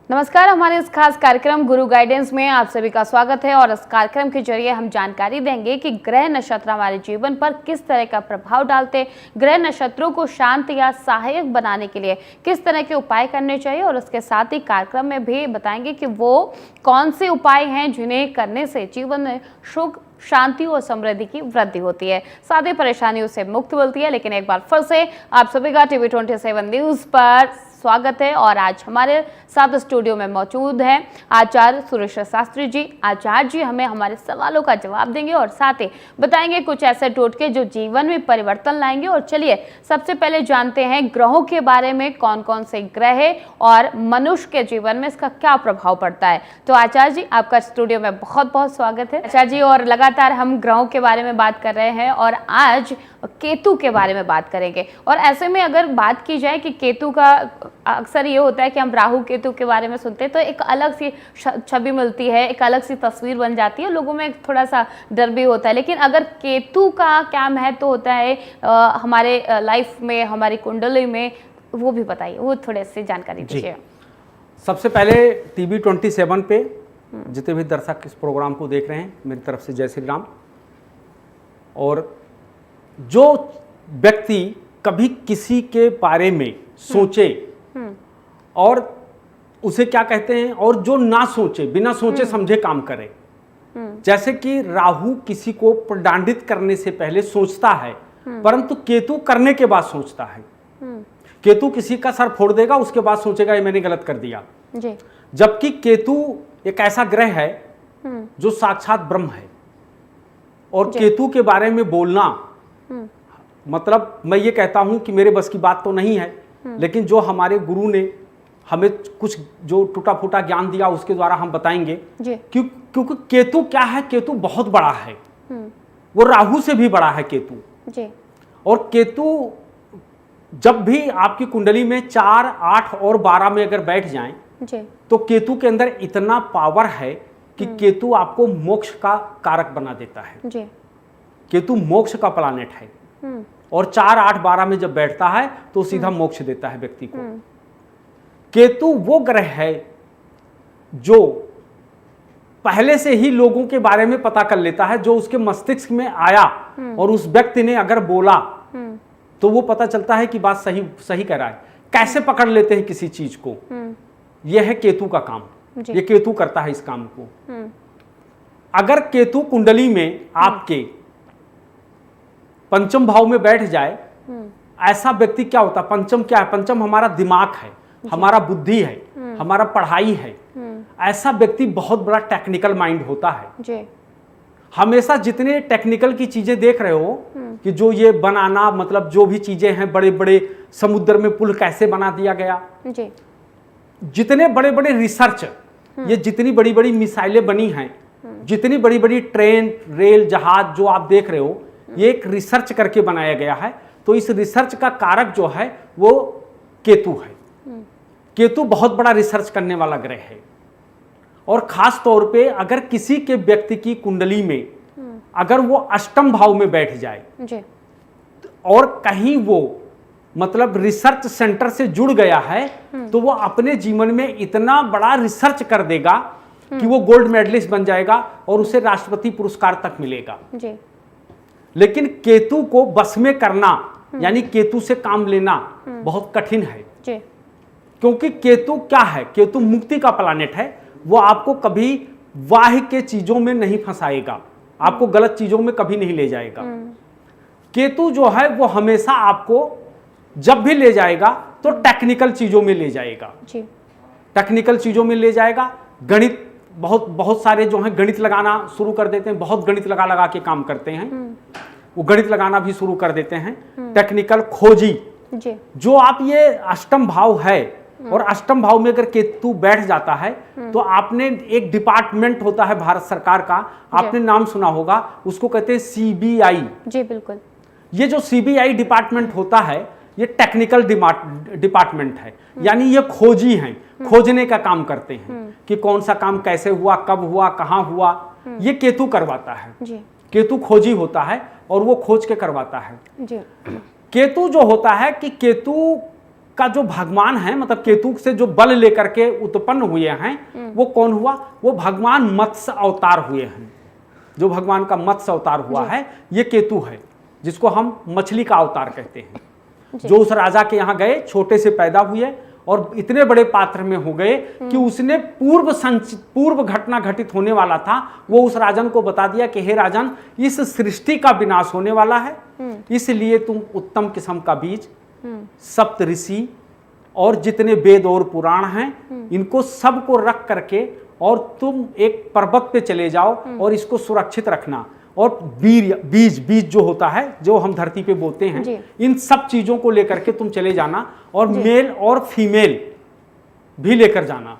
नमस्कार, हमारे इस खास कार्यक्रम गुरु गाइडेंस में आप सभी का स्वागत है। और इस कार्यक्रम के जरिए हम जानकारी देंगे कि ग्रह नक्षत्र हमारे जीवन पर किस तरह का प्रभाव डालते हैं, ग्रह नक्षत्रों को शांत या सहायक बनाने के लिए किस तरह के उपाय करने चाहिए, और उसके साथ ही कार्यक्रम में भी बताएंगे कि वो कौन से उपाय हैं जिन्हें करने से जीवन में सुख, शांति और समृद्धि की वृद्धि होती है, साथ ही परेशानियों से मुक्त मिलती है। लेकिन एक बार फिर से आप सभी का टीवी 27 न्यूज पर स्वागत है। और आज हमारे साथ स्टूडियो में मौजूद हैं आचार्य सुरेश शास्त्री जी। आचार्य जी हमें हमारे सवालों का जवाब देंगे और साथ ही बताएंगे कुछ ऐसे टोटके जो जीवन में परिवर्तन लाएंगे। और चलिए सबसे पहले जानते हैं ग्रहों के बारे में, कौन कौन से ग्रह है और मनुष्य के जीवन में इसका क्या प्रभाव पड़ता है। तो आचार्य जी आपका स्टूडियो में बहुत बहुत स्वागत है। आचार्य जी, और लगातार हम ग्रहों के बारे में बात कर रहे हैं और आज केतु के बारे में बात करेंगे। और ऐसे में अगर बात की जाए कि केतु का अक्सर ये होता है कि हम राहु केतु के बारे में सुनते हैं तो एक अलग सी छवि मिलती है, एक अलग सी तस्वीर बन जाती है, लोगों में थोड़ा सा डर भी होता है। लेकिन अगर केतु का क्या महत्व होता है हमारे लाइफ में, हमारी कुंडली में, वो भी बताइए, वो थोड़े से जानकारी दीजिए। सबसे पहले टीवी 27 पे जितने भी दर्शक इस प्रोग्राम को देख रहे हैं, मेरी तरफ से जय श्री राम। और जो व्यक्ति कभी किसी के बारे में सोचे और उसे क्या कहते हैं, और जो ना सोचे, बिना सोचे समझे काम करे, जैसे कि राहु किसी को प्रदंडित करने से पहले सोचता है, परंतु केतु करने के बाद सोचता है। केतु किसी का सर फोड़ देगा, उसके बाद सोचेगा ये मैंने गलत कर दिया। जबकि केतु एक ऐसा ग्रह है जो साक्षात ब्रह्म है। और केतु के बारे में बोलना, मतलब मैं ये कहता हूं कि मेरे बस की बात तो नहीं है, लेकिन जो हमारे गुरु ने हमें कुछ जो टूटा फूटा ज्ञान दिया उसके द्वारा हम बताएंगे। क्योंकि केतु क्या है, केतु बहुत बड़ा है, वो राहु से भी बड़ा है केतु। और केतु जब भी आपकी कुंडली में 4, 8 और 12 में अगर बैठ जाएं तो केतु के अंदर इतना पावर है कि केतु आपको मोक्ष का कारक बना देता है। केतु मोक्ष का प्लैनेट है और 4, 8, 12 में जब बैठता है तो सीधा मोक्ष देता है व्यक्ति को। केतु वो ग्रह है जो पहले से ही लोगों के बारे में पता कर लेता है, जो उसके मस्तिष्क में आया और उस व्यक्ति ने अगर बोला तो वो पता चलता है कि बात सही कह रहा है। कैसे पकड़ लेते हैं किसी चीज को, यह है केतु का काम। ये केतु करता है इस काम को। अगर केतु कुंडली में आपके पंचम भाव में बैठ जाए, ऐसा व्यक्ति क्या होता है, पंचम क्या है, पंचम हमारा दिमाग है, हमारा बुद्धि है, हमारा पढ़ाई है। ऐसा व्यक्ति बहुत बड़ा टेक्निकल माइंड होता है। हमेशा जितने टेक्निकल की चीजें देख रहे हो कि जो ये बनाना, मतलब जो भी चीजें हैं, बड़े बड़े समुद्र में पुल कैसे बना दिया गया, जितने बड़े बड़े रिसर्च, ये जितनी बड़ी बड़ी मिसाइलें बनी हैं, जितनी बड़ी बड़ी ट्रेन, रेल, जहाज जो आप देख रहे हो, ये एक रिसर्च करके बनाया गया है। तो इस रिसर्च का कारक जो है वो केतु है। केतु बहुत बड़ा रिसर्च करने वाला ग्रह है। और खास तौर पे अगर किसी के व्यक्ति की कुंडली में अगर वो अष्टम भाव में बैठ जाए और कहीं वो मतलब रिसर्च सेंटर से जुड़ गया है, तो वो अपने जीवन में इतना बड़ा रिसर्च कर देगा कि वो गोल्ड मेडलिस्ट बन जाएगा और उसे राष्ट्रपति पुरस्कार तक मिलेगा। लेकिन केतु को बस में करना, यानी केतु से काम लेना बहुत कठिन है। क्योंकि केतु क्या है, केतु मुक्ति का प्लैनेट है। वो आपको कभी वाह के चीजों में नहीं फंसाएगा, आपको गलत चीजों में कभी नहीं ले जाएगा। केतु जो है वो हमेशा आपको जब भी ले जाएगा तो टेक्निकल चीजों में ले जाएगा। टेक्निकल चीजों में ले जाएगा। गणित, बहुत सारे जो हैं गणित लगाना शुरू कर देते हैं, बहुत गणित लगा के काम करते हैं, वो गणित लगाना भी शुरू कर देते हैं। टेक्निकल खोजी, जो आप ये अष्टम भाव है और अष्टम भाव में अगर केतु बैठ जाता है तो आपने एक डिपार्टमेंट होता है भारत सरकार का, आपने नाम सुना होगा, उसको कहते हैं सीबीआई। जी बिल्कुल। ये जो सीबीआई डिपार्टमेंट होता है ये टेक्निकल डिपार्टमेंट है, यानी ये खोजी हैं, खोजने का काम करते हैं कि कौन सा काम कैसे हुआ, कब हुआ, कहाँ हुआ, ये केतु करवाता है। केतु खोजी होता है और वो खोज के करवाता है। केतु जो होता है कि केतु का जो भगवान है, मतलब केतु से जो बल लेकर के उत्पन्न हुए हैं, वो कौन हुआ? वो भगवान मत्स्य अवतार हुए हैं। जो भगवान का मत्स्य अवतार हुआ है ये केतु है, जिसको हम मछली का अवतार कहते हैं। जो उस राजा के यहाँ गए, छोटे से पैदा हुए और इतने बड़े पात्र में हो गए कि उसने पूर्व घटना घटित होने वाला था, वो उस राजन को बता दिया कि हे राजन, इस सृष्टि का विनाश होने वाला है, इसलिए तुम उत्तम किस्म का बीज, सप्त ऋषि और जितने वेद और पुराण हैं, इनको सबको रख करके और तुम एक पर्वत पे चले जाओ और इसको सुरक्षित रखना। और बीज जो होता है, जो हम धरती पे बोते हैं, इन सब चीजों को लेकर के तुम चले जाना और मेल और फीमेल भी लेकर जाना।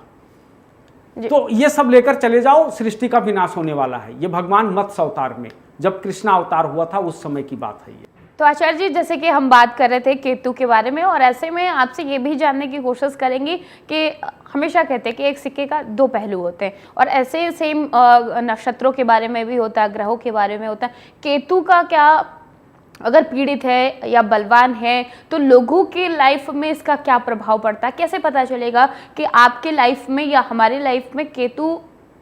तो ये सब लेकर चले जाओ, सृष्टि का विनाश होने वाला है। ये भगवान मत्स्य अवतार में, जब कृष्णा अवतार हुआ था उस समय की बात है ये। तो आचार्य जी, जैसे कि हम बात कर रहे थे केतु के बारे में, और ऐसे में आपसे ये भी जानने की कोशिश करेंगे कि हमेशा कहते हैं कि एक सिक्के का दो पहलू होते हैं, और ऐसे सेम नक्षत्रों के बारे में भी होता है, ग्रहों के बारे में होता है। केतु का क्या, अगर पीड़ित है या बलवान है, तो लोगों की लाइफ में इसका क्या प्रभाव पड़ता है? कैसे पता चलेगा कि आपके लाइफ में या हमारी लाइफ में केतु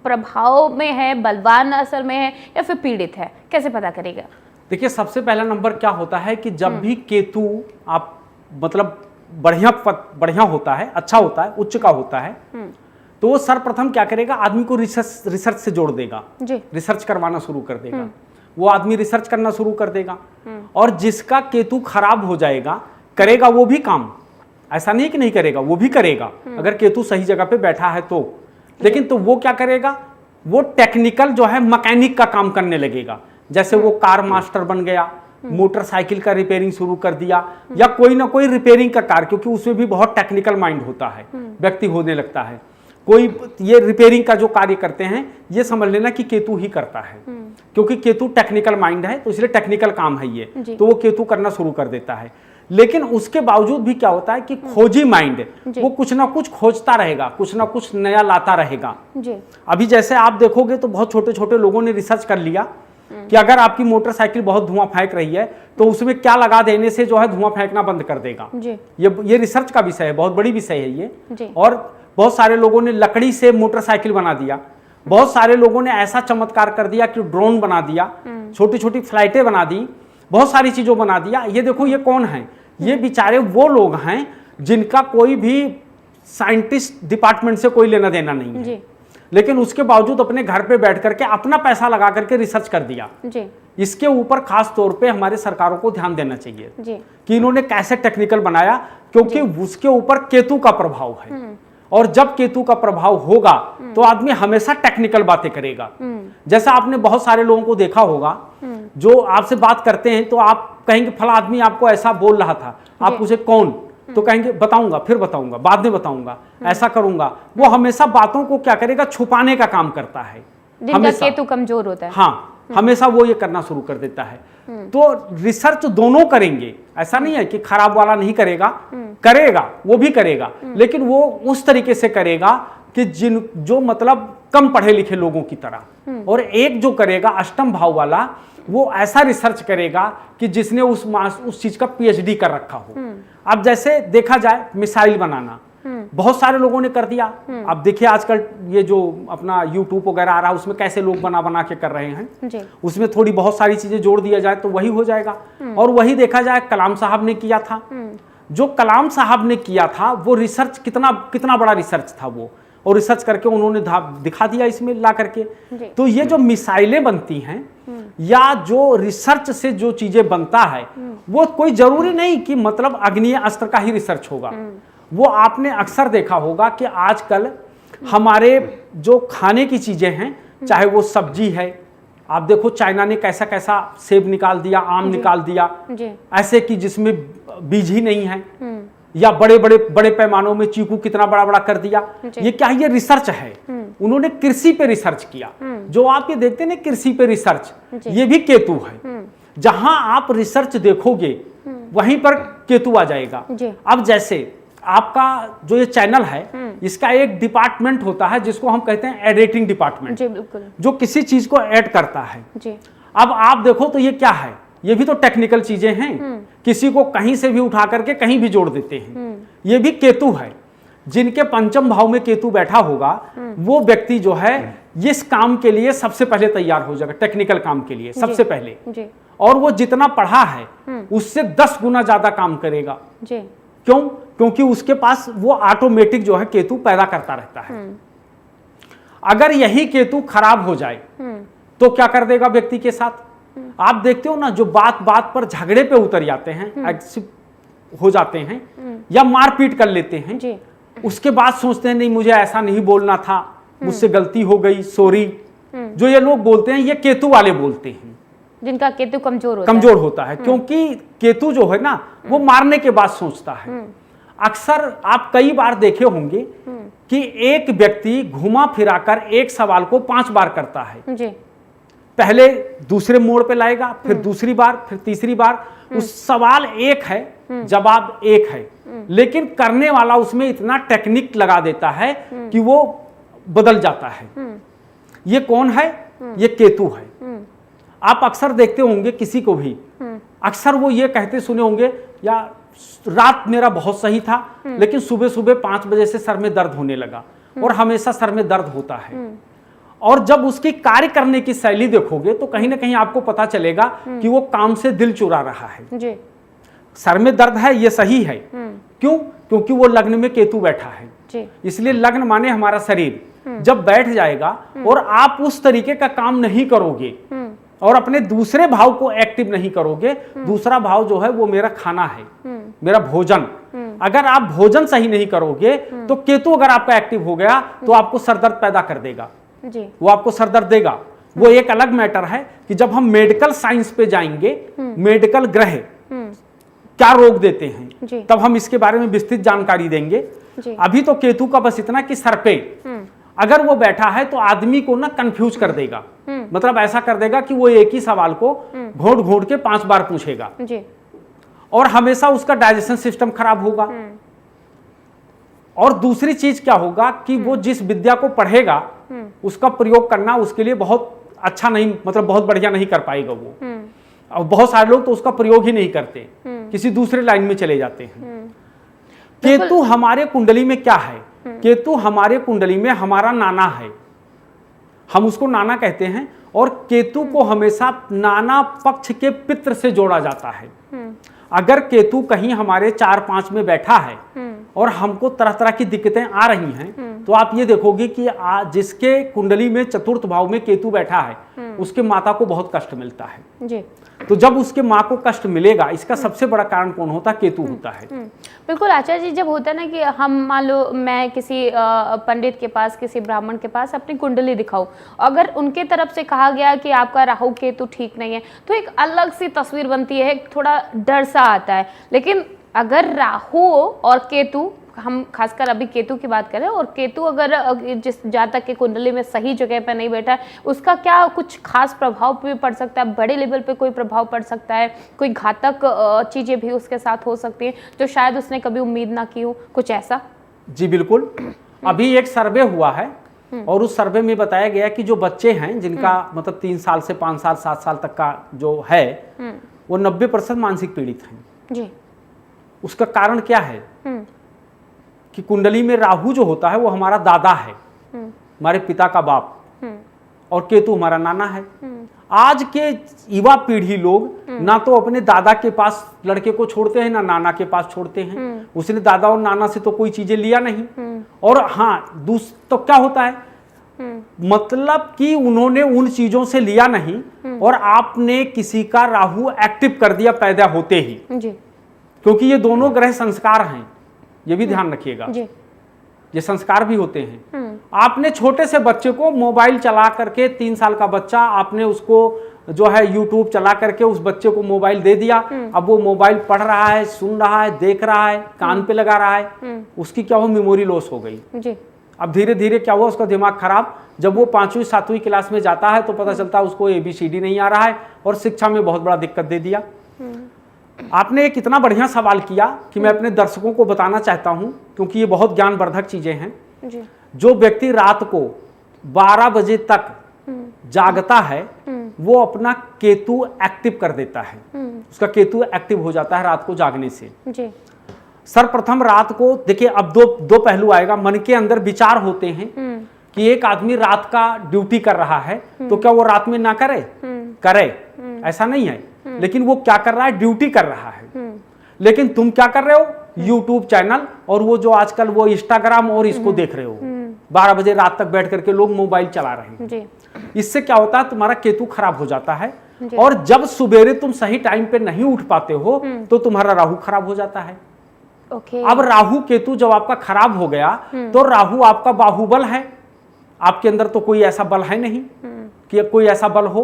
प्रभाव में है, बलवान असर में है या फिर पीड़ित है? कैसे पता करेगा? देखिए, सबसे पहला नंबर क्या होता है कि जब भी केतु आप मतलब बढ़िया होता है, अच्छा होता है, उच्च का होता है, तो वो सर्वप्रथम क्या करेगा? आदमी को रिसर्च से जोड़ देगा, रिसर्च करवाना शुरू कर देगा। वो आदमी रिसर्च करना शुरू कर देगा। और जिसका केतु खराब हो जाएगा, करेगा वो भी काम, ऐसा नहीं कि नहीं करेगा, वो भी करेगा अगर केतु सही जगह पे बैठा है तो। लेकिन तो वो क्या करेगा? वो टेक्निकल जो है मैकेनिक का काम करने लगेगा। जैसे वो कार मास्टर बन गया, मोटरसाइकिल का रिपेयरिंग शुरू कर दिया, या कोई ना कोई रिपेयरिंग का कार, क्योंकि उसमें भी बहुत टेक्निकल माइंड होता है, व्यक्ति होने लगता है। कोई ये रिपेयरिंग का जो कार्य करते हैं, ये समझ लेना कि केतु ही करता है, क्योंकि केतु टेक्निकल माइंड है, तो इसलिए टेक्निकल काम है ये, तो वो केतु करना शुरू कर देता है। लेकिन उसके बावजूद भी क्या होता है कि खोजी माइंड, वो कुछ ना कुछ खोजता रहेगा, कुछ ना कुछ नया लाता रहेगा। अभी जैसे आप देखोगे तो बहुत छोटे छोटे लोगों ने रिसर्च कर लिया कि अगर आपकी मोटरसाइकिल बहुत धुआं फेंक रही है तो उसमें क्या लगा देने से जो है धुआं फेंकना बंद कर देगा। ये रिसर्च का विषय है, बहुत बड़ी विषय है ये। और बहुत सारे लोगों ने लकड़ी से मोटरसाइकिल बना दिया, बहुत सारे लोगों ने ऐसा चमत्कार कर दिया कि ड्रोन बना दिया, छोटी छोटी फ्लाइटें बना दी, बहुत सारी चीजों बना दिया। ये देखो, ये कौन है? ये बेचारे वो लोग हैं जिनका कोई भी साइंटिस्ट डिपार्टमेंट से कोई लेना देना नहीं है, लेकिन उसके बावजूद अपने घर पे बैठ करके अपना पैसा लगा करके रिसर्च कर दिया। इसके ऊपर खास तौर पे हमारे सरकारों को ध्यान देना चाहिए कि इन्होंने कैसे टेक्निकल बनाया, क्योंकि उसके ऊपर केतु का प्रभाव है। और जब केतु का प्रभाव होगा तो आदमी हमेशा टेक्निकल बातें करेगा। जैसा आपने बहुत सारे लोगों को देखा होगा, जो आपसे बात करते हैं तो आप कहेंगे फला आदमी आपको ऐसा बोल रहा था, आप पूछे कौन, तो कहेंगे बताऊंगा, फिर बताऊंगा, बाद में बताऊंगा, ऐसा करूंगा। वो हमेशा बातों को क्या करेगा? छुपाने का काम करता है। जिनका केतु कमजोर होता है, हाँ, हमेशा वो ये करना शुरू कर देता है। तो रिसर्च दोनों करेंगे, ऐसा नहीं है कि खराब वाला नहीं करेगा, करेगा, वो भी करेगा, लेकिन वो उस तरीके से करेगा कि जो मतलब कम पढ़े लिखे लोगों की तरह। और एक जो करेगा अष्टम भाव वाला, वो ऐसा रिसर्च करेगा कि जिसने उस चीज का पीएचडी कर रखा हो। अब जैसे देखा जाए मिसाइल बनाना, बहुत सारे लोगों ने कर दिया। अब देखिए आजकल ये जो अपना यूट्यूब वगैरह आ रहा है, उसमें कैसे लोग बना बना के कर रहे हैं, उसमें थोड़ी बहुत सारी चीजें जोड़ दिया जाए तो वही हो जाएगा। और वही देखा जाए कलाम साहब ने किया था, जो कलाम साहब ने किया था वो रिसर्च कितना बड़ा रिसर्च था वो, और रिसर्च करके उन्होंने दिखा दिया इसमें ला करके। तो ये जो मिसाइलें बनती हैं या जो रिसर्च से जो चीजें बनता है, वो कोई जरूरी नहीं कि मतलब अग्निय अस्त्र का ही रिसर्च होगा। वो आपने अक्सर देखा होगा कि आजकल हमारे जो खाने की चीजें हैं, चाहे वो सब्जी है, आप देखो चाइना ने कैसा कैसा सेब निकाल दिया, आम निकाल दिया, ऐसे कि जिसमें बीज ही नहीं है, या बड़े पैमानों में चीकू कितना बड़ा बड़ा कर दिया। ये क्या है? ये रिसर्च है। उन्होंने कृषि पे रिसर्च किया। जो आप ये देखते हैं ना कृषि पे रिसर्च, ये भी केतु है। जहां आप रिसर्च देखोगे वहीं पर केतु आ जाएगा। अब जैसे आपका जो ये चैनल है, इसका एक डिपार्टमेंट होता है जिसको हम कहते हैं एडिटिंग डिपार्टमेंट, जो किसी चीज को ऐड करता है। अब आप देखो तो ये क्या है? ये भी तो टेक्निकल चीजें हैं। किसी को कहीं से भी उठा करके कहीं भी जोड़ देते हैं। ये भी केतु है। जिनके पंचम भाव में केतु बैठा होगा वो व्यक्ति जो है इस काम के लिए सबसे पहले तैयार हो जाएगा, टेक्निकल काम के लिए सबसे पहले जी। और वो जितना पढ़ा है उससे 10 गुना ज्यादा काम करेगा जी। क्यों? क्योंकि उसके पास वो ऑटोमेटिक जो है केतु पैदा करता रहता है। अगर यही केतु खराब हो जाए तो क्या कर देगा व्यक्ति के साथ? आप देखते हो ना, जो बात बात पर झगड़े पे उतर जाते हैं, एग्रेसिव हो जाते हैं या मारपीट कर लेते हैं जी। उसके बाद सोचते हैं नहीं मुझे ऐसा नहीं बोलना था, मुझसे गलती हो गई, सॉरी। जो ये लोग बोलते हैं ये केतु वाले बोलते हैं, जिनका केतु कमजोर होता है। क्योंकि केतु जो है ना वो मारने के बाद सोचता है। अक्सर आप कई बार देखे होंगे कि एक व्यक्ति घुमा फिराकर एक सवाल को 5 बार करता है जी। पहले दूसरे मोड़ पे लाएगा, फिर दूसरी बार, फिर तीसरी बार। उस सवाल एक है, जवाब एक है, लेकिन करने वाला उसमें इतना टेक्निक लगा देता है कि वो बदल जाता है। ये कौन है? ये केतु है। आप अक्सर देखते होंगे किसी को भी, अक्सर वो ये कहते सुने होंगे, या रात मेरा बहुत सही था लेकिन सुबह सुबह 5 बजे से सर में दर्द होने लगा, और हमेशा सर में दर्द होता है। और जब उसकी कार्य करने की शैली देखोगे तो कहीं ना कहीं आपको पता चलेगा कि वो काम से दिल चुरा रहा है जी। सर में दर्द है ये सही है। क्यों? क्योंकि वो लग्न में केतु बैठा है जी। इसलिए लग्न माने हमारा शरीर जब बैठ जाएगा और आप उस तरीके का काम नहीं करोगे और अपने दूसरे भाव को एक्टिव नहीं करोगे, दूसरा भाव जो है वो मेरा खाना है, मेरा भोजन। अगर आप भोजन सही नहीं करोगे तो केतु अगर आपका एक्टिव हो गया तो आपको सरदर्द पैदा कर देगा जी। वो आपको सरदर्द देगा। वो एक अलग मैटर है कि जब हम मेडिकल साइंस पे जाएंगे, मेडिकल ग्रह क्या रोग देते हैं तब हम इसके बारे में विस्तृत जानकारी देंगे जी। अभी तो केतु का बस इतना कि सर पे अगर वो बैठा है तो आदमी को ना कंफ्यूज कर देगा। मतलब ऐसा कर देगा कि वो एक ही सवाल को घोट घोट के 5 बार पूछेगा जी। और हमेशा उसका डाइजेशन सिस्टम खराब होगा। और दूसरी चीज क्या होगा कि वो जिस विद्या को पढ़ेगा उसका प्रयोग करना उसके लिए बहुत अच्छा नहीं, मतलब बहुत बढ़िया नहीं कर पाएगा वो। और बहुत सारे लोग तो उसका प्रयोग ही नहीं करते, किसी दूसरे लाइन में चले जाते हैं। केतु हमारे कुंडली में क्या है? केतु हमारे कुंडली में हमारा नाना है, हम उसको नाना कहते हैं। और केतु को हमेशा नाना पक्ष के पितृ से जोड़ा जाता है। अगर केतु कहीं हमारे 4-5 में बैठा है और हमको तरह तरह की दिक्कतें आ रही हैं तो आप ये देखोगे कि जिसके कुंडली में 4th भाव में केतु बैठा है उसके माता को बहुत कष्ट मिलता है जी। तो जब उसके माँ को कष्ट मिलेगा, इसका सबसे बड़ा कारण कौन होता है? केतु होता है। बिल्कुल आचार्य जी, जब होता है ना कि हम मान लो मैं किसी पंडित के पास, किसी ब्राह्मण के पास अपनी कुंडली दिखाऊं, अगर उनके तरफ से कहा गया कि आपका राहु केतु ठीक नहीं है तो एक अलग सी तस्वीर बनती है, थोड़ा डर सा आता है। लेकिन अगर राहु और केतु, हम खासकर अभी केतु की बात करें, और केतु अगर जिस जातक के कुंडली में सही जगह पर नहीं बैठा है उसका क्या कुछ खास प्रभाव भी पड़ सकता है? बड़े लेवल पे कोई प्रभाव पड़ सकता है? कोई घातक चीजें भी उसके साथ हो सकती हैं जो शायद उसने कभी उम्मीद ना की हो, कुछ ऐसा? जी बिल्कुल। अभी एक सर्वे हुआ है और उस सर्वे में बताया गया कि जो बच्चे हैं जिनका मतलब 3 साल से 5 साल 7 साल तक का जो है वो 90% मानसिक पीड़ित हैं जी। उसका कारण क्या है कि कुंडली में राहु जो होता है वो हमारा दादा है, हमारे पिता का बाप, और केतु हमारा नाना है। आज के युवा पीढ़ी लोग ना तो अपने दादा के पास लड़के को छोड़ते हैं ना नाना के पास छोड़ते हैं। उसने दादा और नाना से तो कोई चीजें लिया नहीं। और हाँ, तो क्या होता है, मतलब कि उन्होंने उन चीजों से लिया नहीं और आपने किसी का राहु एक्टिव कर दिया पैदा होते ही जी। क्योंकि ये दोनों ग्रह संस्कार हैं, ये भी ध्यान रखिएगा, ये संस्कार भी होते हैं। आपने छोटे से बच्चे को मोबाइल चला करके, 3 साल का बच्चा, आपने उसको जो है यूट्यूब चला करके उस बच्चे को मोबाइल दे दिया। अब वो मोबाइल पढ़ रहा है, सुन रहा है, देख रहा है, कान पे लगा रहा है, उसकी क्या हुआ, मेमोरी लॉस हो गई जी। अब धीरे धीरे क्या हुआ, उसका दिमाग खराब। जब वो 5वीं 7वीं क्लास में जाता है तो पता चलता है उसको ABCD नहीं आ रहा है और शिक्षा में बहुत बड़ा दिक्कत दे दिया। आपने एक इतना बढ़िया सवाल किया कि मैं अपने दर्शकों को बताना चाहता हूं, क्योंकि ये बहुत ज्ञानवर्धक चीजें हैं जी। जो व्यक्ति रात को 12 बजे तक जागता है वो अपना केतु एक्टिव कर देता है। उसका केतु एक्टिव हो जाता है रात को जागने से। जी। सर्वप्रथम रात को देखिए, अब दो पहलू आएगा। मन के अंदर विचार होते हैं कि एक आदमी रात का ड्यूटी कर रहा है तो क्या वो रात में ना करे? करे, ऐसा नहीं है, लेकिन वो क्या कर रहा है? ड्यूटी कर रहा है। लेकिन तुम क्या कर रहे हो? यूट्यूब चैनल और वो जो आजकल वो इंस्टाग्राम और इसको देख रहे हो। 12 बजे रात तक बैठ करके लोग मोबाइल चला रहे हैं जी। इससे क्या होता है? तुम्हारा केतु खराब हो जाता है। और जब सुबेरे तुम सही टाइम पे नहीं उठ पाते हो तो तुम्हारा राहु खराब हो जाता है। अब राहु केतु जब आपका खराब हो गया तो राहु आपका बाहुबल है। आपके अंदर तो कोई ऐसा बल है नहीं कि कोई ऐसा बल हो।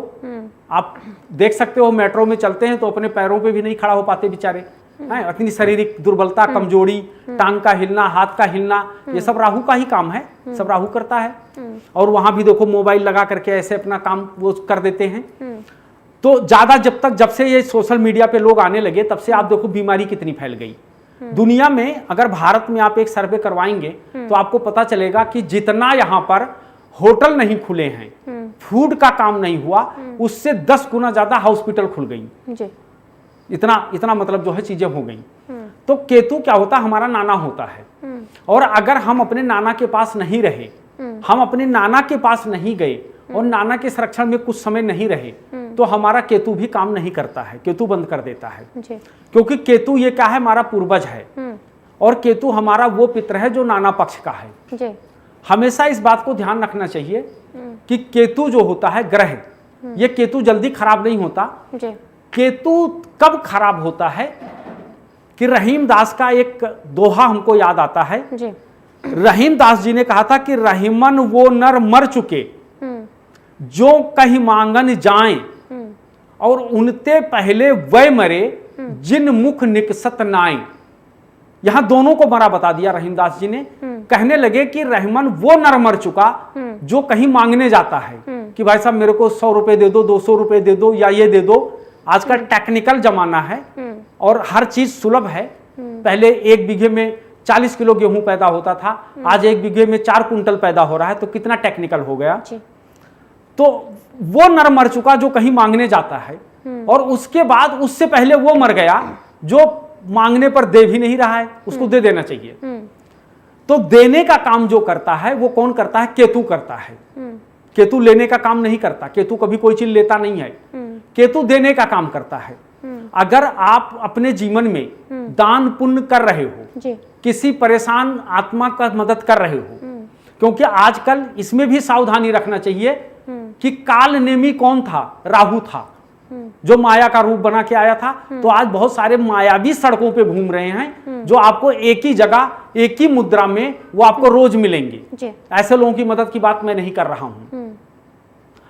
आप देख सकते हो, मेट्रो में चलते हैं तो अपने पैरों पे भी नहीं खड़ा हो पाते बेचारे। इतनी शारीरिक दुर्बलता, कमजोरी, टांग का हिलना, हाथ का हिलना, ये सब राहु का ही काम है। सब राहु करता है। और वहां भी देखो मोबाइल लगा करके ऐसे अपना काम वो कर देते हैं। तो ज्यादा जब से ये सोशल मीडिया पे लोग आने लगे तब से आप देखो बीमारी कितनी फैल गई दुनिया में। अगर भारत में आप एक सर्वे करवाएंगे तो आपको पता चलेगा कि जितना यहाँ पर होटल नहीं खुले हैं, फूड का काम नहीं हुआ, उससे 10 गुना ज्यादा हॉस्पिटल खुल गई। इतना मतलब जो है चीजें हो गई। तो केतु क्या होता है? हमारा नाना होता है। और अगर हम अपने नाना के पास नहीं रहे, हम अपने नाना के पास नहीं गए और नाना के संरक्षण में कुछ समय नहीं रहे तो हमारा केतु भी काम नहीं करता है। केतु बंद कर देता है। क्योंकि केतु ये क्या है? हमारा पूर्वज है। और केतु हमारा वो पितर है जो नाना पक्ष का है। हमेशा इस बात को ध्यान रखना चाहिए कि केतु जो होता है ग्रह, ये केतु जल्दी खराब नहीं होता। केतु कब खराब होता है कि रहीम दास का एक दोहा हमको याद आता है। रहीम दास जी ने कहा था कि रहीमन वो नर मर चुके जो कहीं मांगन जाएं और उनते पहले वह मरे जिन मुख निकसत नाए। यहां दोनों को मरा बता दिया रहीमदास जी ने। कहने लगे कि रहमन वो नर मर चुका जो कहीं मांगने जाता है कि भाई साहब मेरे को 100 रुपए दे दो, 200 रुपए दे दो, या ये दे दो। आजकल टेक्निकल जमाना है और हर चीज सुलभ है। पहले 1 बीघे में 40 किलो गेहूं पैदा होता था, आज 1 बीघे में 4 कुंटल पैदा हो रहा है। तो कितना टेक्निकल हो गया। तो वो नर मर चुका जो कहीं मांगने जाता है और उसके बाद उससे पहले वो मर गया जो मांगने पर दे भी नहीं रहा है, उसको दे देना चाहिए। तो देने का काम जो करता है वो कौन करता है? केतु करता है। केतु लेने का काम नहीं करता। केतु कभी कोई चीज लेता नहीं है। केतु देने का काम करता है। अगर आप अपने जीवन में दान पुण्य कर रहे हो, किसी परेशान आत्मा का मदद कर रहे हो, क्योंकि आजकल इसमें भी सावधानी रखना चाहिए कि काल नेमी कौन था? राहु था जो माया का रूप बना के आया था। तो आज बहुत सारे मायावी सड़कों पे घूम रहे हैं जो आपको एक ही जगह एक ही मुद्रा में वो आपको रोज मिलेंगे। ऐसे लोगों की मदद की बात मैं नहीं कर रहा हूं।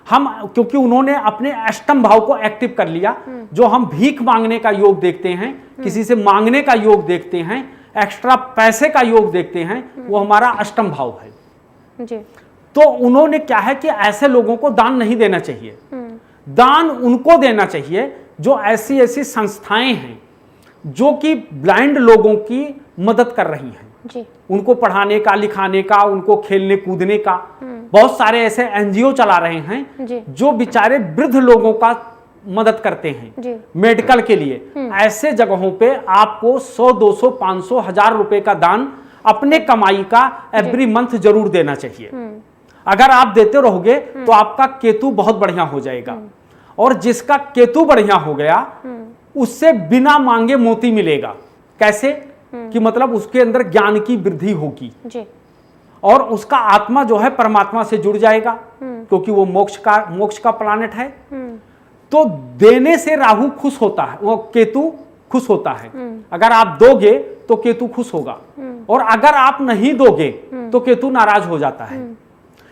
हम क्योंकि उन्होंने अपने अष्टम भाव को एक्टिव कर लिया। जो हम भीख मांगने का योग देखते हैं, किसी से मांगने का योग देखते हैं, एक्स्ट्रा पैसे का योग देखते हैं, वो हमारा अष्टम भाव है। तो उन्होंने क्या है कि ऐसे लोगों को दान नहीं देना चाहिए। दान उनको देना चाहिए जो ऐसी ऐसी संस्थाएं हैं जो कि ब्लाइंड लोगों की मदद कर रही हैं। उनको पढ़ाने का, लिखाने का, उनको खेलने कूदने का। बहुत सारे ऐसे एनजीओ चला रहे हैं जो बेचारे वृद्ध लोगों का मदद करते हैं मेडिकल के लिए। ऐसे जगहों पे आपको 100, 200, 500, 1000 रुपए का दान अपने कमाई का एवरी मंथ जरूर देना चाहिए। अगर आप देते रहोगे तो आपका केतु बहुत बढ़िया हो जाएगा। और जिसका केतु बढ़िया हो गया उससे बिना मांगे मोती मिलेगा। कैसे? कि मतलब उसके अंदर ज्ञान की वृद्धि होगी और उसका आत्मा जो है परमात्मा से जुड़ जाएगा, क्योंकि वो मोक्ष का प्लानेट है। तो देने से राहु खुश होता है, वो केतु खुश होता है। अगर आप दोगे तो केतु खुश होगा और अगर आप नहीं दोगे तो केतु नाराज हो जाता है।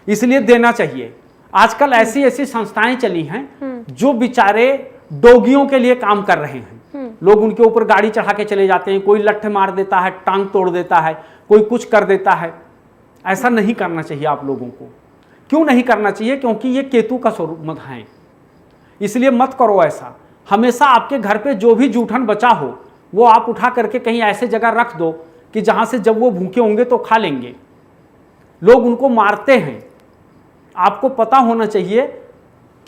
इसलिए देना चाहिए। आजकल ऐसी ऐसी संस्थाएं चली हैं जो बेचारे डोगियों के लिए काम कर रहे हैं। लोग उनके ऊपर गाड़ी चढ़ा के चले जाते हैं, कोई लठ मार देता है, टांग तोड़ देता है, कोई कुछ कर देता है। ऐसा नहीं करना चाहिए आप लोगों को। क्यों नहीं करना चाहिए? क्योंकि ये केतु का स्वरूप मत है, इसलिए मत करो ऐसा। हमेशा आपके घर पे जो भी जूठन बचा हो वो आप उठा करके कहीं ऐसे जगह रख दो कि जहां से जब वो भूखे होंगे तो खा लेंगे। लोग उनको मारते हैं। आपको पता होना चाहिए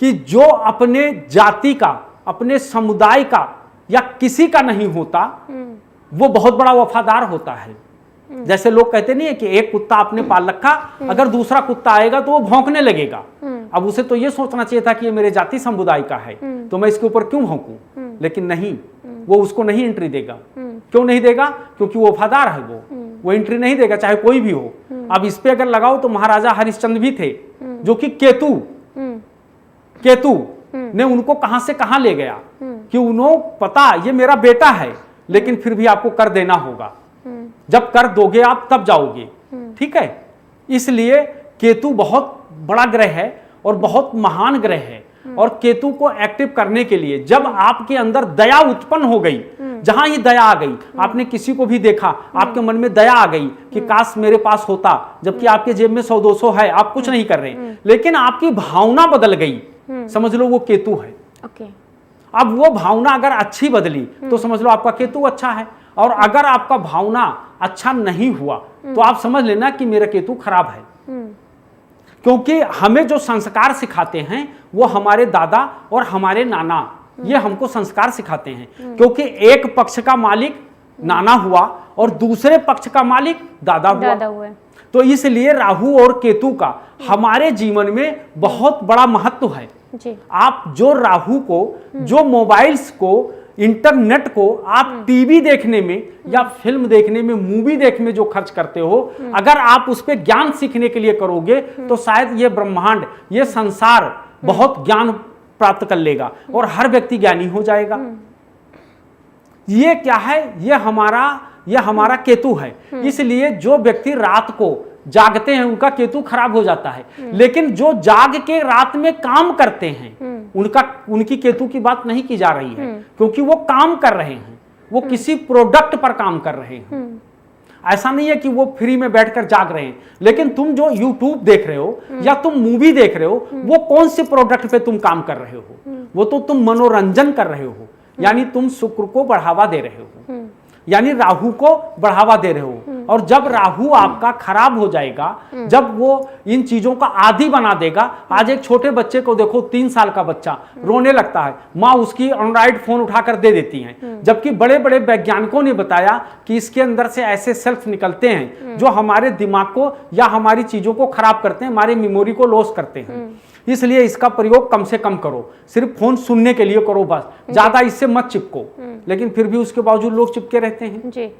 कि जो अपने जाति का, अपने समुदाय का या किसी का नहीं होता, वो बहुत बड़ा वफादार होता है। जैसे लोग कहते नहीं है कि एक कुत्ता आपने पाल रखा, अगर दूसरा कुत्ता आएगा तो वो भौंकने लगेगा। अब उसे तो ये सोचना चाहिए था कि ये मेरे जाति समुदाय का है, तो मैं इसके ऊपर क्यों भौंकूं, लेकिन नहीं, वो उसको नहीं एंट्री देगा। क्यों नहीं देगा? क्योंकि वो वफादार है, वो एंट्री नहीं देगा चाहे कोई भी हो। अब इस पे अगर लगाओ तो महाराजा हरिश्चंद्र भी थे, जो कि केतु ने उनको कहां से कहां ले गया, कि उन्होंने पता ये मेरा बेटा है, लेकिन फिर भी आपको कर देना होगा, जब कर दोगे आप तब जाओगे, ठीक है। इसलिए केतु बहुत बड़ा ग्रह है और बहुत महान ग्रह है, और केतु को एक्टिव करने के लिए जब आपके अंदर दया उत्पन्न हो गई, जहां ही दया आ गई, आपने किसी को भी देखा, आपके मन में दया आ गई कि काश मेरे पास होता, जबकि आपके जेब में 100-200 है, आप कुछ नहीं कर रहे, लेकिन आपकी भावना बदल गई, समझ लो वो केतु है। अब वो भावना अगर अच्छी बदली तो समझ लो आपका केतु अच्छा है, और अगर आपका भावना अच्छा नहीं हुआ तो आप समझ लेना कि मेरा केतु खराब है। क्योंकि हमें जो संस्कार सिखाते हैं वो हमारे दादा और हमारे नाना, ये हमको संस्कार सिखाते हैं। क्योंकि एक पक्ष का मालिक नाना हुआ और दूसरे पक्ष का मालिक दादा हुआ। तो इसलिए राहु और केतु का हमारे जीवन में बहुत बड़ा महत्व है जी। आप जो राहु को, जो मोबाइल्स को, इंटरनेट को आप टीवी देखने में या फिल्म देखने में, मूवी देखने में जो खर्च करते हो, अगर आप उस पर ज्ञान सीखने के लिए करोगे तो शायद ये ब्रह्मांड, ये संसार बहुत ज्ञान प्राप्त कर लेगा और हर व्यक्ति ज्ञानी हो जाएगा। ये क्या है? ये हमारा केतु है। इसलिए जो व्यक्ति रात को जागते हैं उनका केतु खराब हो जाता है, लेकिन जो जाग के रात में काम करते हैं उनकी केतु की बात नहीं की जा रही है, क्योंकि वो काम कर रहे हैं, वो किसी प्रोडक्ट पर काम कर रहे हैं। ऐसा नहीं है कि वो फ्री में बैठकर जाग रहे हैं, लेकिन तुम जो YouTube देख रहे हो या तुम मूवी देख रहे हो, वो कौन से प्रोडक्ट पे तुम काम कर रहे हो? वो तो तुम मनोरंजन कर रहे हो, यानी तुम शुक्र को बढ़ावा दे रहे हो, यानी राहु को बढ़ावा दे रहे हो। और जब राहु आपका खराब हो जाएगा, जब वो इन चीजों का आदी बना देगा, आज एक छोटे बच्चे को देखो, 3 साल का बच्चा रोने लगता है, माँ उसकी एंड्रॉइड फोन उठाकर दे देती हैं, जबकि बड़े बड़े वैज्ञानिकों ने बताया कि इसके अंदर से ऐसे सेल्फ निकलते हैं जो हमारे दिमाग को या हमारी चीजों को खराब करते हैं, हमारी मेमोरी को लॉस करते हैं। इसलिए इसका प्रयोग कम से कम करो, सिर्फ फोन सुनने के लिए करो बस, ज्यादा इससे मत चिपको। लेकिन फिर भी उसके बावजूद लोग चिपके रहते हैं जी।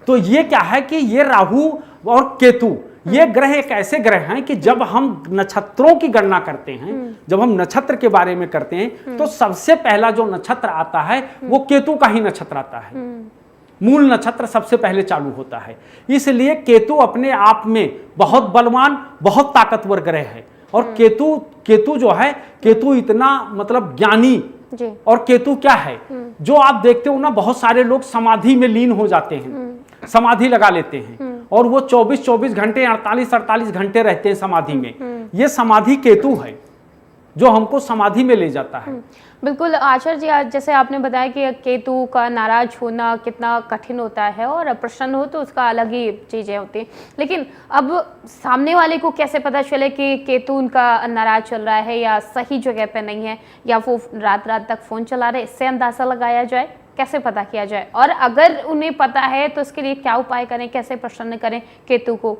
तो ये क्या है कि ये राहु और केतु, ये ग्रह एक ऐसे ग्रह हैं कि जब हम नक्षत्रों की गणना करते हैं, जब हम नक्षत्र के बारे में करते हैं, तो सबसे पहला जो नक्षत्र आता है वो केतु का ही नक्षत्र आता है। मूल नक्षत्र सबसे पहले चालू होता है। इसलिए केतु अपने आप में बहुत बलवान, बहुत ताकतवर ग्रह है। और केतु जो है, केतु इतना मतलब ज्ञानी जी। और केतु क्या है, जो आप देखते हो ना, बहुत सारे लोग समाधि में लीन हो जाते हैं, समाधि लगा लेते हैं और वो 24-24 घंटे, 48-48 घंटे रहते हैं समाधि में। ये समाधि केतु है जो हमको समाधि में ले जाता है। बिल्कुल आचार्य जी, आज जैसे आपने बताया कि केतु का नाराज होना कितना कठिन होता है और प्रसन्न हो तो उसका अलग ही चीज़ें होती हैं, लेकिन अब सामने वाले को कैसे पता चले कि केतु उनका नाराज चल रहा है या सही जगह पे नहीं है, या वो रात रात तक फ़ोन चला रहे, इससे अंदाज़ा लगाया जाए, कैसे पता किया जाए? और अगर उन्हें पता है तो उसके लिए क्या उपाय करें, कैसे प्रसन्न करें केतु को?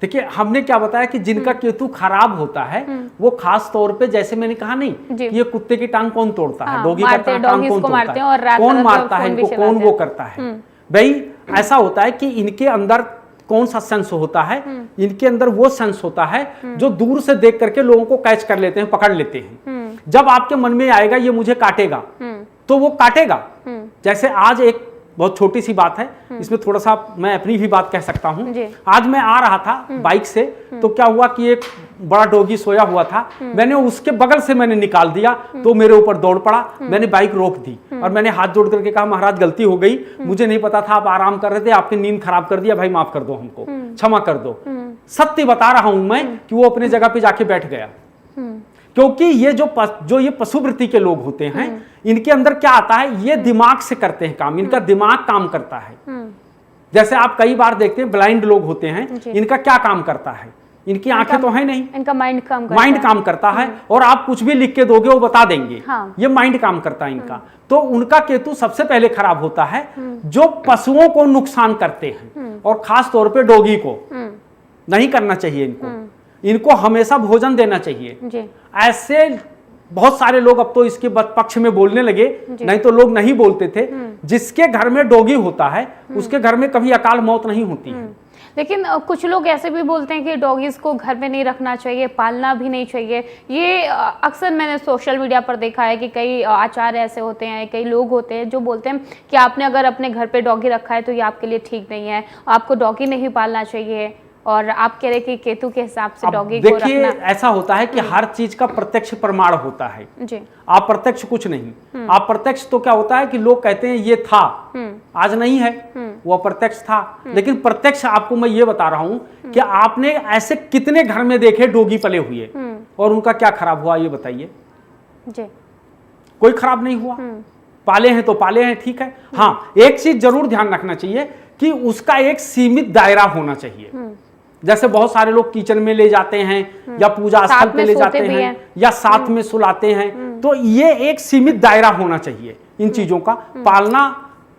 देखिए, हमने क्या बताया कि जिनका केतु खराब होता है वो खास तौर पे, जैसे मैंने कहा नहीं कि ये कुत्ते की टांग कौन तोड़ता है, डॉगी का टांग कौन तोड़ता है, कौन मारता है इनको, कौन वो करता है। भाई ऐसा होता है कि इनके अंदर कौन सा सेंस होता है, इनके अंदर वो सेंस होता है जो दूर से देख करके लोगों को कैच कर लेते हैं, पकड़ लेते हैं। जब आपके मन में आएगा ये मुझे काटेगा तो वो काटेगा। जैसे आज एक बहुत छोटी सी बात है, इसमें थोड़ा सा मैं अपनी भी बात कह सकता हूँ। आज मैं आ रहा था बाइक से, तो क्या हुआ कि एक बड़ा डॉगी सोया हुआ था, मैंने उसके बगल से मैंने निकाल दिया तो मेरे ऊपर दौड़ पड़ा। मैंने बाइक रोक दी और मैंने हाथ जोड़ करके कहा, महाराज गलती हो गई, मुझे नहीं पता था, आप आराम कर रहे थे, आपकी नींद खराब कर दिया, भाई माफ कर दो, हमको क्षमा कर दो। सत्य बता रहा हूं मैं कि वो अपने जगह पे जाके बैठ गया। क्योंकि ये जो ये पशुवृत्ति के लोग होते हैं, इनके अंदर क्या आता है, ये दिमाग से करते हैं काम, इनका दिमाग काम करता है। जैसे आप कई बार देखते हैं ब्लाइंड लोग होते हैं, इनका क्या काम करता है, इनकी आंखें तो है नहीं, इनका माइंड काम करता है और आप कुछ भी लिख के दोगे वो बता देंगे। हाँ। ये माइंड काम करता है इनका। तो उनका केतु सबसे पहले खराब होता है जो पशुओं को नुकसान करते हैं, और खास तौर पे डॉगी को नहीं करना चाहिए। इनको हमेशा भोजन देना चाहिए। ऐसे बहुत सारे लोग अब तो इसके पक्ष में बोलने लगे, नहीं तो लोग नहीं बोलते थे। जिसके घर में डॉगी होता है उसके घर में कभी अकाल मौत नहीं होती है। लेकिन कुछ लोग ऐसे भी बोलते हैं कि डॉगीज को घर में नहीं रखना चाहिए, पालना भी नहीं चाहिए। ये अक्सर मैंने सोशल मीडिया पर देखा है कि कई आचार्य ऐसे होते हैं, कई लोग होते हैं जो बोलते हैं कि आपने अगर अपने घर पे डॉगी रखा है तो ये आपके लिए ठीक नहीं है, आपको डॉगी नहीं पालना चाहिए। और आप कह रहे कि केतु के हिसाब से डॉगी को रखना। देखिए ऐसा होता है कि हर चीज का प्रत्यक्ष प्रमाण होता है जी। आप प्रत्यक्ष कुछ नहीं। आप प्रत्यक्ष तो क्या होता है कि लोग कहते हैं ये था, आज नहीं है, वो अप्रत्यक्ष था। लेकिन प्रत्यक्ष आपको मैं ये बता रहा हूं कि आपने ऐसे कितने घर में देखे डॉगी पले हुए और उनका क्या खराब हुआ, ये बताइए। जी। कोई खराब नहीं हुआ। पाले हैं तो पाले हैं, ठीक है। हाँ, एक चीज जरूर ध्यान रखना चाहिए कि उसका एक सीमित दायरा होना चाहिए। जैसे बहुत सारे लोग किचन में ले जाते हैं या पूजा स्थल पे ले जाते हैं या साथ में सुलाते हैं, तो ये एक सीमित दायरा होना चाहिए। इन चीजों का पालना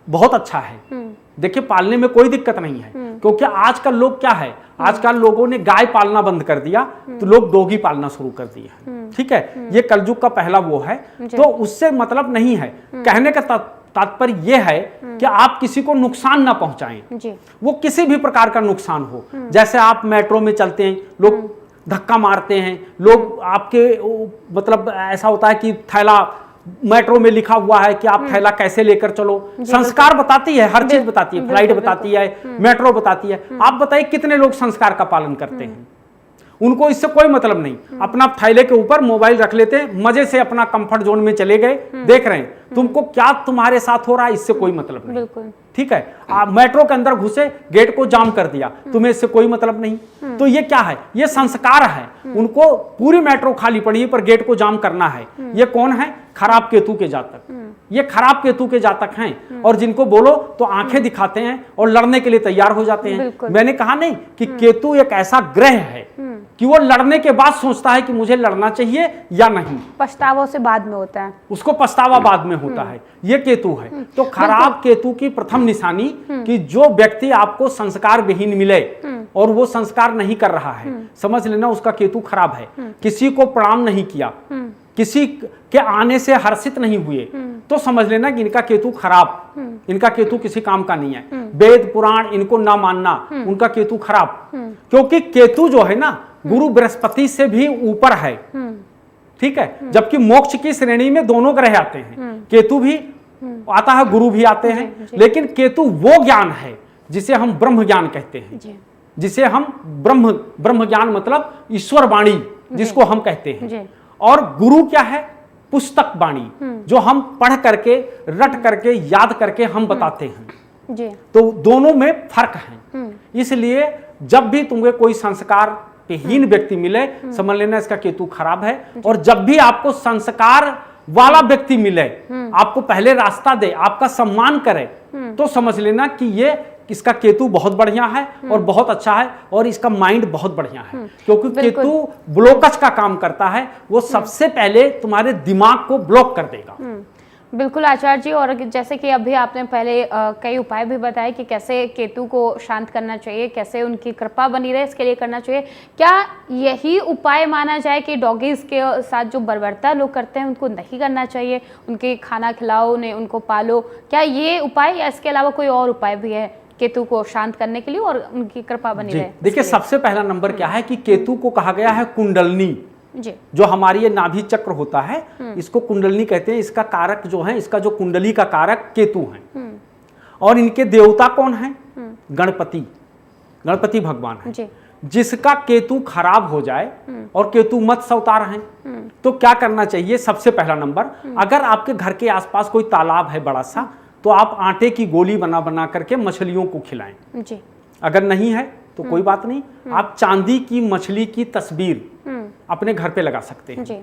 बहुत अच्छा है। देखिए पालने में कोई दिक्कत नहीं है, क्योंकि आजकल लोग क्या है, आजकल लोगों ने गाय पालना बंद कर दिया तो लोग डॉगी पालना शुरू कर दिए हैं। ठीक है, ये कलयुग का पहला वो है। तो उससे मतलब नहीं है, कहने का तात्पर्य यह है कि आप किसी को नुकसान ना पहुंचाएं जी। वो किसी भी प्रकार का नुकसान हो। जैसे आप मेट्रो में चलते हैं, लोग धक्का मारते हैं, लोग आपके मतलब ऐसा होता है कि थैला, मेट्रो में लिखा हुआ है कि आप थैला कैसे लेकर चलो, संस्कार बताती है, हर चीज बताती है, फ्लाइट बताती है, मेट्रो बताती है। आप बताइए कितने लोग संस्कार का पालन करते हैं? उनको इससे कोई मतलब नहीं। अपना थैले के ऊपर मोबाइल रख लेते हैं, मजे से अपना कंफर्ट जोन में चले गए, देख रहे हैं। तुमको क्या तुम्हारे साथ हो रहा है इससे कोई मतलब नहीं। ठीक है, आप मेट्रो के अंदर घुसे, गेट को जाम कर दिया, तुम्हें इससे कोई मतलब नहीं। तो ये क्या है? ये संस्कार है। उनको पूरी मेट्रो खाली पड़ी है पर गेट को जाम करना है। ये कौन है? खराब केतु के जातक। ये खराब केतु के जातक हैं, और जिनको बोलो तो आंखें दिखाते हैं और लड़ने के लिए तैयार हो जाते हैं। मैंने कहा नहीं कि केतु एक ऐसा ग्रह है कि वो लड़ने के बाद सोचता है कि मुझे लड़ना चाहिए या नहीं। पछतावा से बाद में होता है, उसको पछतावा बाद में होता है। ये केतु है। तो खराब केतु की प्रथम निशानी कि जो व्यक्ति आपको संस्कार विहीन मिले और वो संस्कार नहीं कर रहा है, समझ लेना उसका केतु खराब है। किसी को प्रणाम नहीं किया, किसी के आने से हर्षित नहीं हुए, तो समझ लेना कि इनका केतु खराब, इनका केतु किसी काम का नहीं है। वेद पुराण इनको ना मानना, उनका केतु खराब। क्योंकि केतु जो है ना, गुरु बृहस्पति से भी ऊपर है। ठीक है, जबकि मोक्ष की श्रेणी में दोनों ग्रह आते हैं, केतु भी आता है, गुरु भी आते हैं। लेकिन केतु वो ज्ञान है जिसे हम ब्रह्म ज्ञान कहते हैं, जिसे हम ब्रह्म ज्ञान मतलब ईश्वर वाणी जिसको हम कहते हैं। और गुरु क्या है? पुस्तक वाणी, जो हम पढ़ करके, रट करके, याद करके हम बताते हैं जी। तो दोनों में फर्क है। इसलिए जब भी तुम्हें कोई संस्कार हीन व्यक्ति मिले, समझ लेना इसका केतु खराब है। और जब भी आपको संस्कार वाला व्यक्ति मिले, आपको पहले रास्ता दे, आपका सम्मान करे, तो समझ लेना कि ये इसका केतु बहुत बढ़िया है और बहुत अच्छा है, और इसका माइंड बहुत बढ़िया है। क्योंकि केतु ब्लॉकज का काम करता है, वो सबसे पहले तुम्हारे दिमाग को ब्लॉक कर देगा। बिल्कुल आचार्य जी। और जैसे कि अभी आपने पहले कई उपाय भी बताए कि कैसे केतु को शांत करना चाहिए, कैसे उनकी कृपा बनी रहे इसके लिए करना चाहिए। क्या यही उपाय माना जाए कि डॉगीज के साथ जो बर्बरता लोग करते हैं उनको नहीं करना चाहिए? उनके खाना खिलाओ, उन्हें, उनको पालो, क्या ये उपाय, या इसके अलावा कोई और उपाय भी है केतु को शांत करने के लिए और उनकी कृपा बनी रहे? देखिए सबसे पहला नंबर क्या है कि केतु को कहा गया है कुंडलनी जी। जो हमारी ये नाभि चक्र होता है, इसको कुंडलनी कहते हैं। इसका कारक जो है, इसका जो कुंडली का कारक केतु है। और इनके देवता कौन है? गणपति भगवान है जी। जिसका केतु खराब हो जाए, और केतु मत्स्य अवतार हैं, तो क्या करना चाहिए? सबसे पहला नंबर, अगर आपके घर के आसपास कोई तालाब है बड़ा सा, तो आप आटे की गोली बना बना करके मछलियों को खिलाएं जी। अगर नहीं है तो कोई बात नहीं, आप चांदी की मछली की तस्वीर अपने घर पे लगा सकते हैं जी।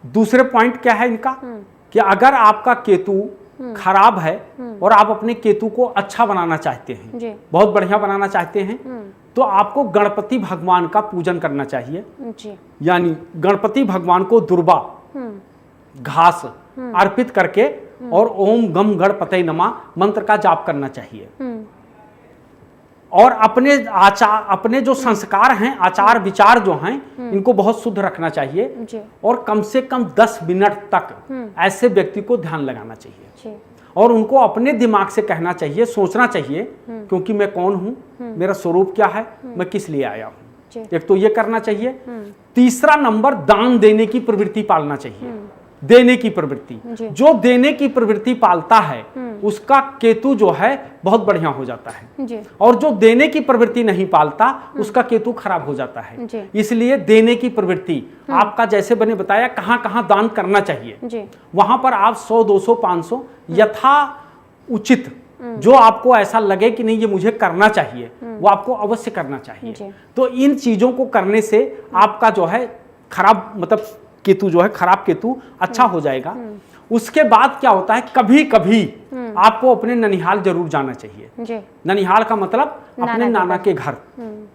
दूसरे पॉइंट क्या है इनका कि अगर आपका केतु खराब है और आप अपने केतु को अच्छा बनाना चाहते हैं, बहुत बढ़िया बनाना चाहते हैं, तो आपको गणपति भगवान का पूजन करना चाहिए जी। यानी गणपति भगवान को दुर्वा घास अर्पित करके और ओम गम गणपते नमः मंत्र का जाप करना चाहिए। और अपने जो संस्कार हैं, आचार विचार जो हैं, इनको बहुत शुद्ध रखना चाहिए जी। और कम से कम 10 मिनट तक ऐसे व्यक्ति को ध्यान लगाना चाहिए जी। और उनको अपने दिमाग से कहना चाहिए, सोचना चाहिए क्योंकि मैं कौन हूं, मेरा स्वरूप क्या है, मैं किस लिए आया हूं। एक तो ये करना चाहिए। तीसरा नंबर, दान देने की प्रवृत्ति पालना चाहिए। देने की प्रवृत्ति, जो देने की प्रवृत्ति पालता है उसका केतु जो है बहुत बढ़िया हो जाता है जी। और जो देने की प्रवृत्ति नहीं पालता उसका केतु खराब हो जाता है जी। इसलिए देने की प्रवृत्ति आपका, जैसे मैंने बताया कहां कहां दान करना चाहिए जी। वहां पर आप 100, 200, 500 यथा उचित, जो आपको ऐसा लगे कि नहीं ये मुझे करना चाहिए, वो आपको अवश्य करना चाहिए। तो इन चीजों को करने से आपका जो है खराब, मतलब केतु जो है, खराब केतु अच्छा हो जाएगा। उसके बाद क्या होता है, कभी कभी आपको अपने ननिहाल जरूर जाना चाहिए जी। ननिहाल का मतलब अपने नाना के घर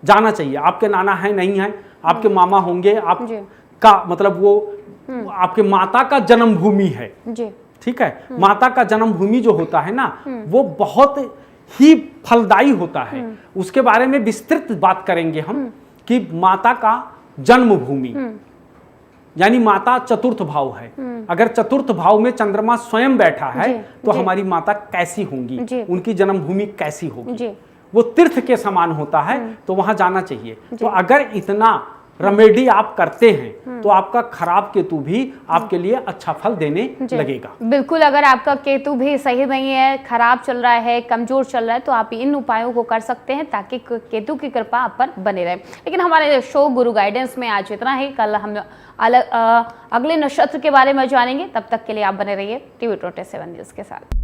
जाना चाहिए। आपके नाना है नहीं है, आपके मामा होंगे, आपका मतलब वो आपके माता का जन्मभूमि है जी। ठीक है, माता का जन्मभूमि जो होता है ना, वो बहुत ही फलदायी होता है। उसके बारे में विस्तृत बात करेंगे हम कि माता का जन्मभूमि यानी माता चतुर्थ भाव है। अगर चतुर्थ भाव में चंद्रमा स्वयं बैठा है तो हमारी माता कैसी होंगी, उनकी जन्मभूमि कैसी होगी, वो तीर्थ के समान होता है। तो वहां जाना चाहिए। तो अगर इतना रेमेडी आप करते हैं तो आपका खराब केतु भी आपके लिए अच्छा फल देने लगेगा। बिल्कुल, अगर आपका केतु भी सही नहीं है, खराब चल रहा है, कमजोर चल रहा है, तो आप इन उपायों को कर सकते हैं ताकि केतु की कृपा आप पर बने रहे। लेकिन हमारे शो गुरु गाइडेंस में आज इतना ही। कल हम अगले नक्षत्र के बारे में जानेंगे। तब तक के लिए आप बने रहिए TV 27 न्यूज के साथ।